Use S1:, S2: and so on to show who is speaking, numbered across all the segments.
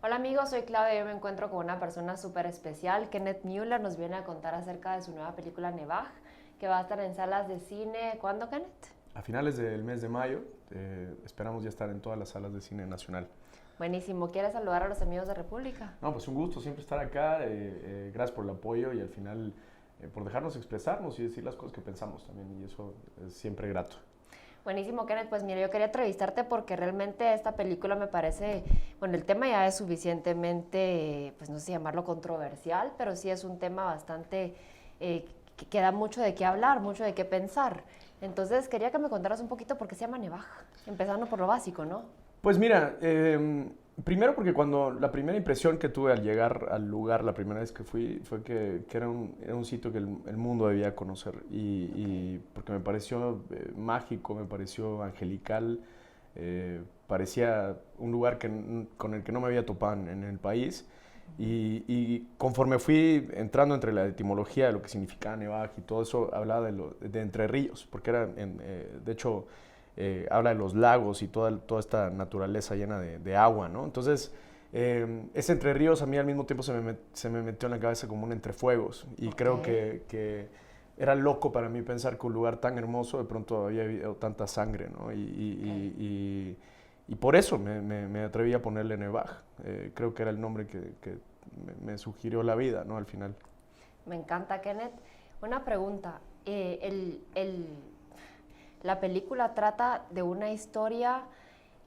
S1: Hola amigos, soy Claudia y hoy me encuentro con una persona súper especial. Kenneth Mueller nos viene a contar acerca de su nueva película Nevaj, que va a estar en salas de cine. ¿Cuándo, Kenneth?
S2: A finales del mes de mayo esperamos ya estar en todas las salas de cine nacional.
S1: Buenísimo. ¿Quieres saludar a los amigos de República?
S2: No, pues un gusto siempre estar acá. Gracias por el apoyo y al final por dejarnos expresarnos y decir las cosas que pensamos también. Y eso es siempre grato.
S1: Buenísimo, Kenneth. Pues mira, yo quería entrevistarte porque realmente esta película me parece, bueno, el tema ya es suficientemente, pues no sé si llamarlo controversial, pero sí es un tema bastante, que da mucho de qué hablar, mucho de qué pensar. Entonces quería que me contaras un poquito por qué se llama Nevaj, empezando por lo básico, ¿no?
S2: Pues mira, primero porque cuando la primera impresión que tuve al llegar al lugar, la primera vez que fui, fue que era un sitio que el mundo debía conocer. Y porque me pareció mágico, me pareció angelical, parecía un lugar con el que no me había topado en el país. Y conforme fui entrando entre la etimología de lo que significaba Nevaj y todo eso, hablaba de Entre Ríos, porque era, de hecho, habla de los lagos y toda esta naturaleza llena de agua, ¿no? Entonces, ese Entre Ríos a mí al mismo tiempo se me metió en la cabeza como un entrefuegos y creo que era loco para mí pensar que un lugar tan hermoso de pronto había habido tanta sangre, ¿no? Y por eso me atreví a ponerle Nevaj. Creo que era el nombre que me sugirió la vida, ¿no? Al final.
S1: Me encanta, Kenneth. Una pregunta. La película trata de una historia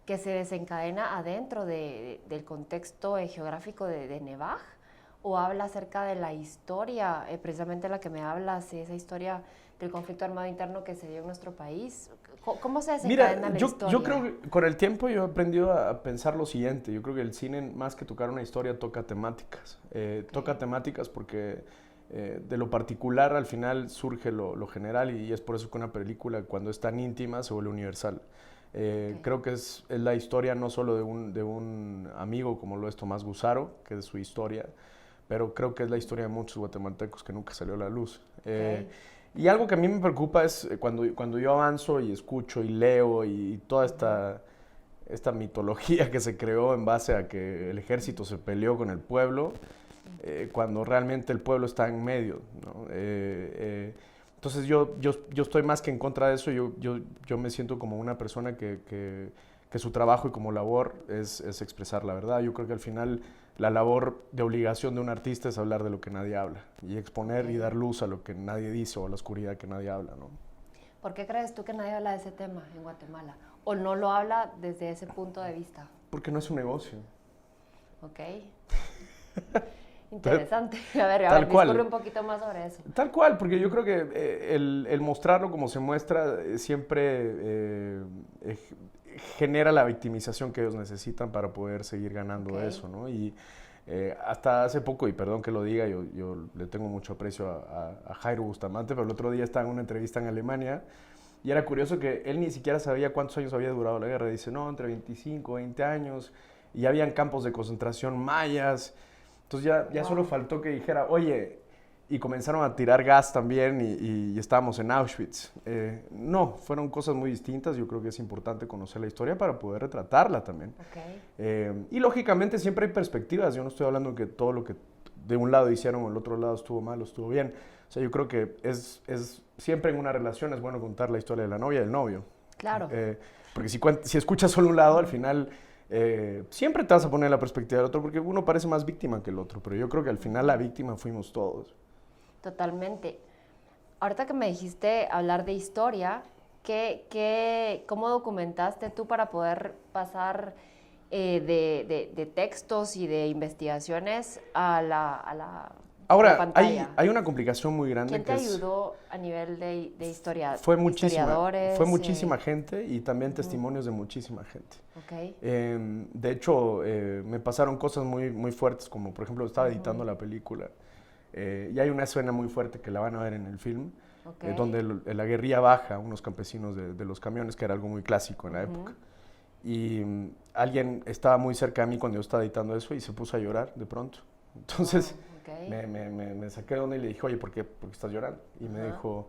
S1: que se desencadena adentro del contexto geográfico de Nevaj, o habla acerca de la historia, precisamente la que me hablas, esa historia del conflicto armado interno que se dio en nuestro país. ¿Cómo se desencadena
S2: Mira,
S1: la historia?
S2: yo creo que con el tiempo yo he aprendido a pensar lo siguiente. Yo creo que el cine, más que tocar una historia, toca temáticas. Toca temáticas porque de lo particular al final surge lo general y es por eso que una película cuando es tan íntima se vuelve universal. Creo que es la historia no solo de un amigo como lo es Tomás Gusaro, que es su historia, pero creo que es la historia de muchos guatemaltecos que nunca salió a la luz. Y algo que a mí me preocupa es cuando yo avanzo y escucho y leo y toda esta mitología que se creó en base a que el ejército se peleó con el pueblo, cuando realmente el pueblo está en medio, ¿no? Entonces yo estoy más que en contra de eso, yo me siento como una persona que su trabajo y como labor es expresar la verdad. Yo creo que al final la labor de obligación de un artista es hablar de lo que nadie habla y exponer y dar luz a lo que nadie dice o a la oscuridad que nadie habla, ¿no?
S1: ¿Por qué crees tú que nadie habla de ese tema en Guatemala? ¿O no lo habla desde ese punto de vista?
S2: Porque no es un negocio.
S1: Ok. Interesante. A ver, discurre un poquito más sobre eso.
S2: Tal cual, porque yo creo que el mostrarlo como se muestra siempre genera la victimización que ellos necesitan para poder seguir ganando eso, ¿no? Y hasta hace poco, y perdón que lo diga, yo le tengo mucho aprecio a Jairo Bustamante, pero el otro día estaba en una entrevista en Alemania y era curioso que él ni siquiera sabía cuántos años había durado la guerra. Dice, no, entre 25, 20 años, y ya habían campos de concentración mayas. Entonces ya solo faltó que dijera, oye, y comenzaron a tirar gas también y estábamos en Auschwitz. No, fueron cosas muy distintas. Yo creo que es importante conocer la historia para poder retratarla también. Y lógicamente siempre hay perspectivas. Yo no estoy hablando que todo lo que de un lado hicieron o el otro lado estuvo mal o estuvo bien. O sea, yo creo que es siempre en una relación es bueno contar la historia de la novia y del novio.
S1: Claro.
S2: Porque si escuchas solo un lado, al final siempre te vas a poner la perspectiva del otro porque uno parece más víctima que el otro, pero yo creo que al final la víctima fuimos todos.
S1: Totalmente. Ahorita que me dijiste hablar de historia, ¿cómo documentaste tú para poder pasar de textos y de investigaciones a la
S2: Ahora,
S1: pantalla?
S2: hay una complicación muy grande.
S1: ¿Quién te ayudó a nivel de historia?
S2: Fue
S1: historiadores?
S2: Fue muchísima gente y también testimonios de muchísima gente.
S1: Okay.
S2: De hecho, me pasaron cosas muy fuertes, como por ejemplo estaba editando la película y hay una escena muy fuerte que la van a ver en el film, donde la guerrilla baja a unos campesinos de los camiones, que era algo muy clásico en la época. Y alguien estaba muy cerca de mí cuando yo estaba editando eso y se puso a llorar de pronto. Entonces me saqué de onda y le dije, oye, ¿por qué estás llorando? Y me dijo,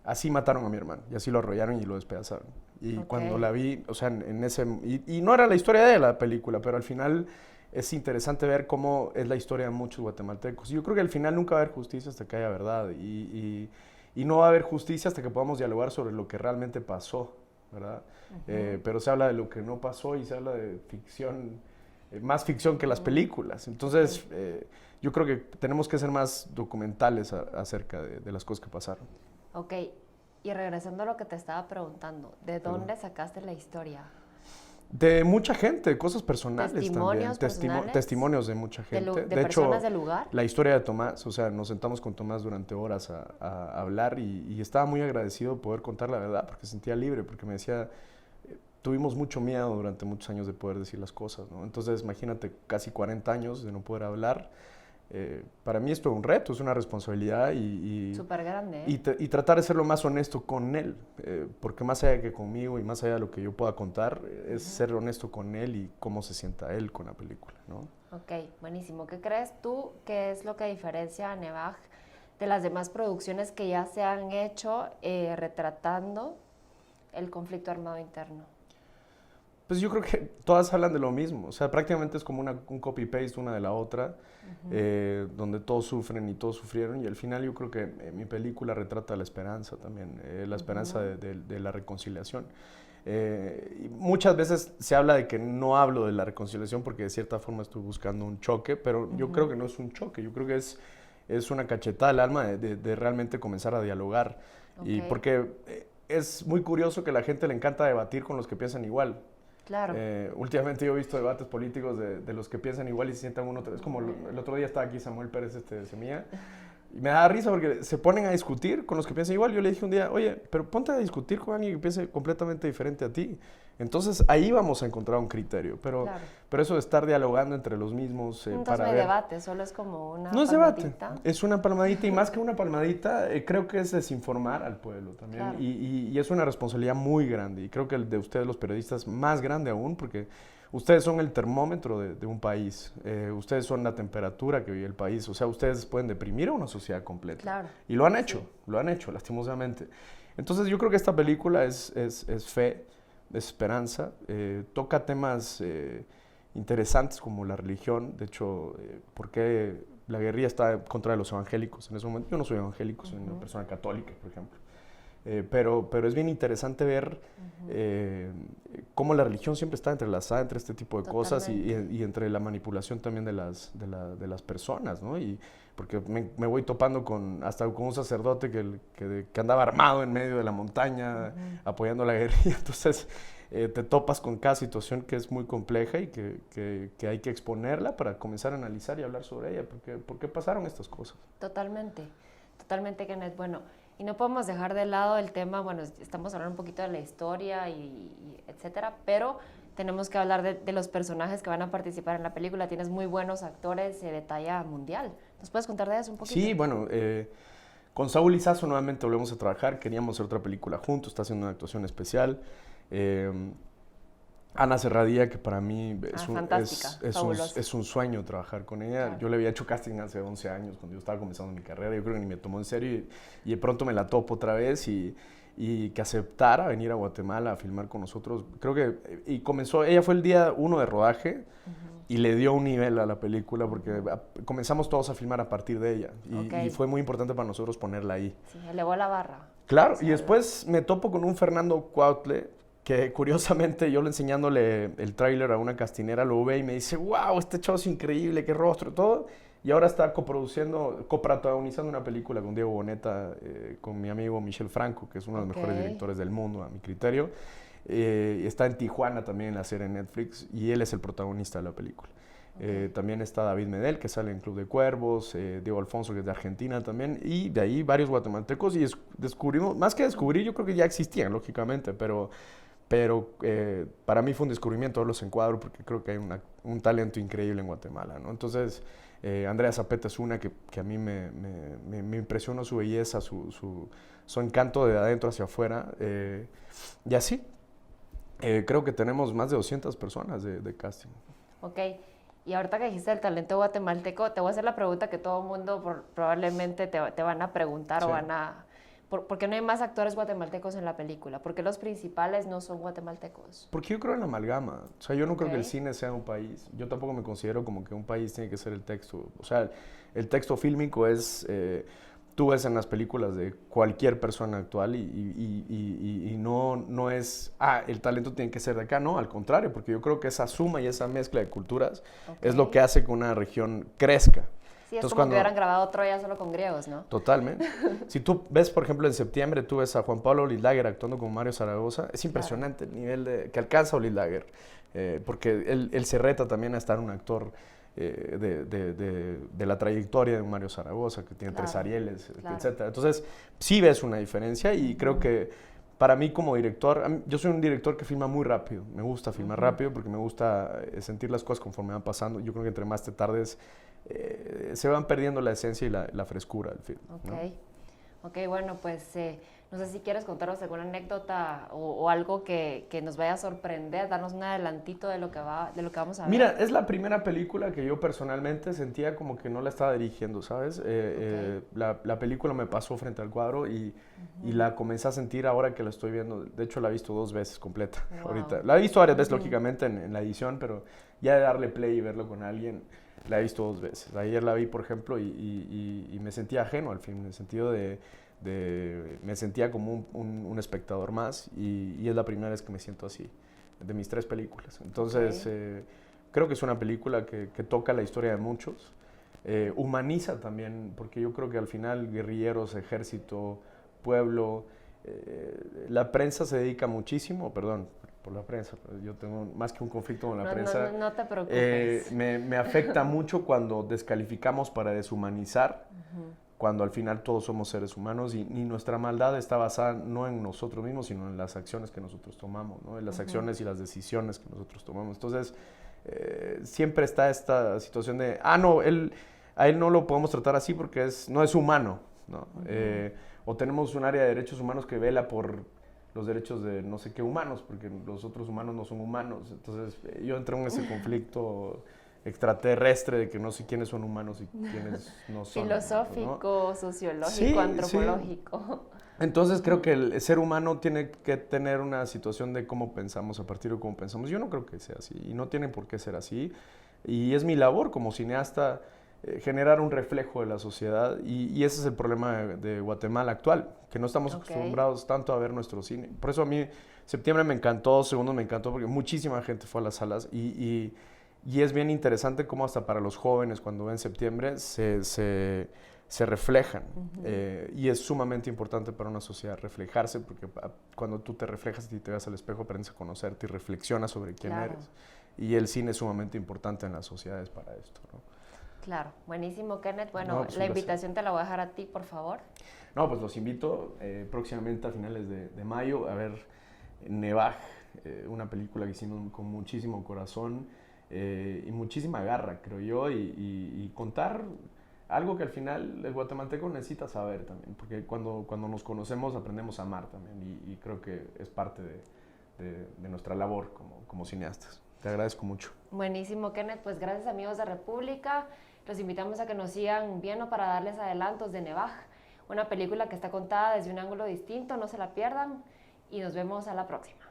S2: así mataron a mi hermano y así lo arrollaron y lo despedazaron. Y cuando la vi, o sea, y no era la historia de la película, pero al final es interesante ver cómo es la historia de muchos guatemaltecos. Y yo creo que al final nunca va a haber justicia hasta que haya verdad. Y no va a haber justicia hasta que podamos dialogar sobre lo que realmente pasó, ¿verdad? Pero se habla de lo que no pasó y se habla de ficción, más ficción que las películas. Entonces, yo creo que tenemos que ser más documentales acerca de las cosas que pasaron.
S1: Ok, y regresando a lo que te estaba preguntando, ¿de dónde sacaste la historia?
S2: De mucha gente, cosas personales
S1: ¿Testimonios
S2: también.
S1: personales?
S2: Testimonios de mucha gente.
S1: ¿De personas del lugar?
S2: La historia de Tomás, o sea, nos sentamos con Tomás durante horas a hablar y estaba muy agradecido de poder contar la verdad porque sentía libre, porque me decía, tuvimos mucho miedo durante muchos años de poder decir las cosas, ¿no? Entonces, imagínate, casi 40 años de no poder hablar. Para mí esto es un reto, es una responsabilidad
S1: súper grande, ¿eh?
S2: y tratar de ser lo más honesto con él, porque más allá que conmigo y más allá de lo que yo pueda contar, es ser honesto con él y cómo se sienta él con la película, ¿no?
S1: Ok, buenísimo. ¿Qué crees tú que es lo que diferencia a Nevaj de las demás producciones que ya se han hecho retratando el conflicto armado interno?
S2: Pues yo creo que todas hablan de lo mismo, o sea, prácticamente es como un copy-paste una de la otra, donde todos sufren y todos sufrieron, y al final yo creo que mi película retrata la esperanza también, la esperanza de la reconciliación. Y muchas veces se habla de que no hablo de la reconciliación porque de cierta forma estoy buscando un choque, pero yo creo que no es un choque, yo creo que es una cachetada al alma de realmente comenzar a dialogar, y porque es muy curioso que a la gente le encanta debatir con los que piensan igual.
S1: Claro.
S2: Últimamente yo he visto debates políticos de los que piensan igual y se sientan uno. Es como el otro día estaba aquí Samuel Pérez de Semilla y me da risa porque se ponen a discutir con los que piensan igual. Yo le dije un día, oye, pero ponte a discutir con alguien que piense completamente diferente a ti. Entonces ahí vamos a encontrar un criterio. Pero eso de estar dialogando entre los mismos
S1: Entonces no hay debate, solo es como una
S2: palmadita. No es debate, es una palmadita y más que una palmadita creo que es desinformar al pueblo también. Claro. Y es una responsabilidad muy grande y creo que el de ustedes los periodistas más grande aún porque ustedes son el termómetro de un país, ustedes son la temperatura que vive el país, o sea, ustedes pueden deprimir a una sociedad completa.
S1: Claro.
S2: Y lo han hecho, lastimosamente. Entonces yo creo que esta película es fe, es esperanza, toca temas interesantes como la religión, de hecho, por qué la guerrilla está contra los evangélicos en ese momento. Yo no soy evangélico, soy una persona católica, por ejemplo. Pero es bien interesante ver cómo la religión siempre está entrelazada entre este tipo de cosas y entre la manipulación también de las personas, ¿no? Y porque me voy topando hasta con un sacerdote que andaba armado en medio de la montaña apoyando la guerrilla. Entonces te topas con cada situación que es muy compleja y que hay que exponerla para comenzar a analizar y hablar sobre ella. ¿Por qué pasaron estas cosas?
S1: Totalmente, Kenneth. Bueno, y no podemos dejar de lado el tema, bueno, estamos hablando un poquito de la historia y etcétera, pero tenemos que hablar de los personajes que van a participar en la película. Tienes muy buenos actores de talla mundial. ¿Nos puedes contar de eso un poquito?
S2: Sí, bueno, con Saúl Lizazo nuevamente volvemos a trabajar. Queríamos hacer otra película juntos, está haciendo una actuación especial. Ana Serradilla, que para mí es un sueño trabajar con ella. Claro. Yo le había hecho casting hace 11 años, cuando yo estaba comenzando mi carrera. Yo creo que ni me tomó en serio y de pronto me la topo otra vez y que aceptara venir a Guatemala a filmar con nosotros. Creo que, y comenzó, ella fue el día 1 de rodaje y le dio un nivel a la película porque comenzamos todos a filmar a partir de ella y fue muy importante para nosotros ponerla ahí.
S1: Sí, elevó la barra.
S2: Claro, y después me topo con un Fernando Cuautle que curiosamente yo enseñándole el tráiler a una castinera lo ve y me dice, wow, este chavo es increíble, qué rostro, todo. Y ahora está coprotagonizando una película con Diego Boneta, con mi amigo Michel Franco, que es uno de los mejores directores del mundo, a mi criterio. Está en Tijuana también en la serie Netflix y él es el protagonista de la película. También está David Medel, que sale en Club de Cuervos, Diego Alfonso, que es de Argentina también, y de ahí varios guatemaltecos. Y descubrimos, más que descubrir, yo creo que ya existían, lógicamente, pero para mí fue un descubrimiento verlos en cuadro porque creo que hay un talento increíble en Guatemala, ¿no? Entonces, Andrea Zapeta es una que a mí me impresionó su belleza, su encanto de adentro hacia afuera. Y así, creo que tenemos más de 200 personas de casting.
S1: Ok, y ahorita que dijiste el talento guatemalteco, te voy a hacer la pregunta que todo el mundo probablemente te van a preguntar o van a... ¿Por qué no hay más actores guatemaltecos en la película? ¿Por qué los principales no son guatemaltecos?
S2: Porque yo creo en la amalgama. O sea, yo no creo que el
S1: Ok.
S2: cine sea un país. Yo tampoco me considero como que un país tiene que ser el texto. O sea, el texto fílmico es... tú ves en las películas de cualquier persona actual y no es, el talento tiene que ser de acá, no, al contrario, porque yo creo que esa suma y esa mezcla de culturas es lo
S1: Ok.
S2: que hace que una región crezca.
S1: Sí, es
S2: Entonces,
S1: como que hubieran grabado Troya solo con griegos, ¿no?
S2: Totalmente. Si tú ves, por ejemplo, en septiembre, tú ves a Juan Pablo Lidlager actuando como Mario Zaragoza, es impresionante el nivel que alcanza Lidlager, porque él se reta también a estar un actor de la trayectoria de un Mario Zaragoza, que tiene 3 Arieles,
S1: claro.
S2: etcétera. Entonces, sí ves una diferencia y creo que para mí como director, yo soy un director que filma muy rápido, me gusta filmar rápido porque me gusta sentir las cosas conforme van pasando. Yo creo que entre más te tardes, se van perdiendo la esencia y la frescura del film.
S1: Ok,
S2: ¿no?
S1: ok, bueno, pues no sé si quieres contarnos alguna anécdota o algo que nos vaya a sorprender, darnos un adelantito de lo que vamos a ver.
S2: Mira, es la primera película que yo personalmente sentía como que no la estaba dirigiendo, ¿sabes? La película me pasó frente al cuadro y la comencé a sentir ahora que la estoy viendo. De hecho, la he visto 2 veces completa ahorita. La he visto varias veces, lógicamente, en la edición, pero ya de darle play y verlo con alguien, la he visto 2 veces. Ayer la vi, por ejemplo, y me sentía ajeno al film, en el sentido me sentía como un espectador más y es la primera vez que me siento así, de mis 3 películas. Entonces, creo que es una película que toca la historia de muchos, humaniza también, porque yo creo que al final guerrilleros, ejército, pueblo, la prensa se dedica muchísimo, perdón por la prensa, pero yo tengo más que un conflicto con la prensa.
S1: No te preocupes.
S2: Me afecta mucho cuando descalificamos para deshumanizar, cuando al final todos somos seres humanos y nuestra maldad está basada no en nosotros mismos, sino en las acciones que nosotros tomamos, ¿no? En las acciones y las decisiones que nosotros tomamos. Entonces, siempre está esta situación de, no, a él no lo podemos tratar así porque no es humano, ¿no? O tenemos un área de derechos humanos que vela por los derechos de no sé qué humanos, porque los otros humanos no son humanos. Entonces, yo entré en ese conflicto extraterrestre de que no sé quiénes son humanos y quiénes no son.
S1: Filosófico,
S2: ¿no?
S1: sociológico,
S2: Sí,
S1: antropológico.
S2: sí. Entonces creo que el ser humano tiene que tener una situación de cómo pensamos a partir de cómo pensamos. Yo no creo que sea así y no tiene por qué ser así. Y es mi labor como cineasta generar un reflejo de la sociedad y ese es el problema de Guatemala actual, que no estamos acostumbrados tanto a ver nuestro cine. Por eso a mí septiembre me encantó, segundo me encantó porque muchísima gente fue a las salas y es bien interesante cómo hasta para los jóvenes cuando ven septiembre se reflejan. Y es sumamente importante para una sociedad reflejarse porque cuando tú te reflejas y te ves al espejo aprendes a conocerte y reflexionas sobre quién eres. Y el cine es sumamente importante en las sociedades para esto, ¿no?
S1: Claro, buenísimo, Kenneth. Bueno,
S2: pues
S1: la invitación te la voy a dejar a ti, por favor.
S2: No, pues los invito próximamente a finales de mayo a ver Nevaj, una película que hicimos con muchísimo corazón y muchísima garra, creo yo, y contar algo que al final el guatemalteco necesita saber también, porque cuando nos conocemos aprendemos a amar también y creo que es parte de nuestra labor como cineastas. Te agradezco mucho.
S1: Buenísimo, Kenneth. Pues gracias, amigos de República. Los invitamos a que nos sigan viendo para darles adelantos de Nevaj, una película que está contada desde un ángulo distinto, no se la pierdan y nos vemos a la próxima.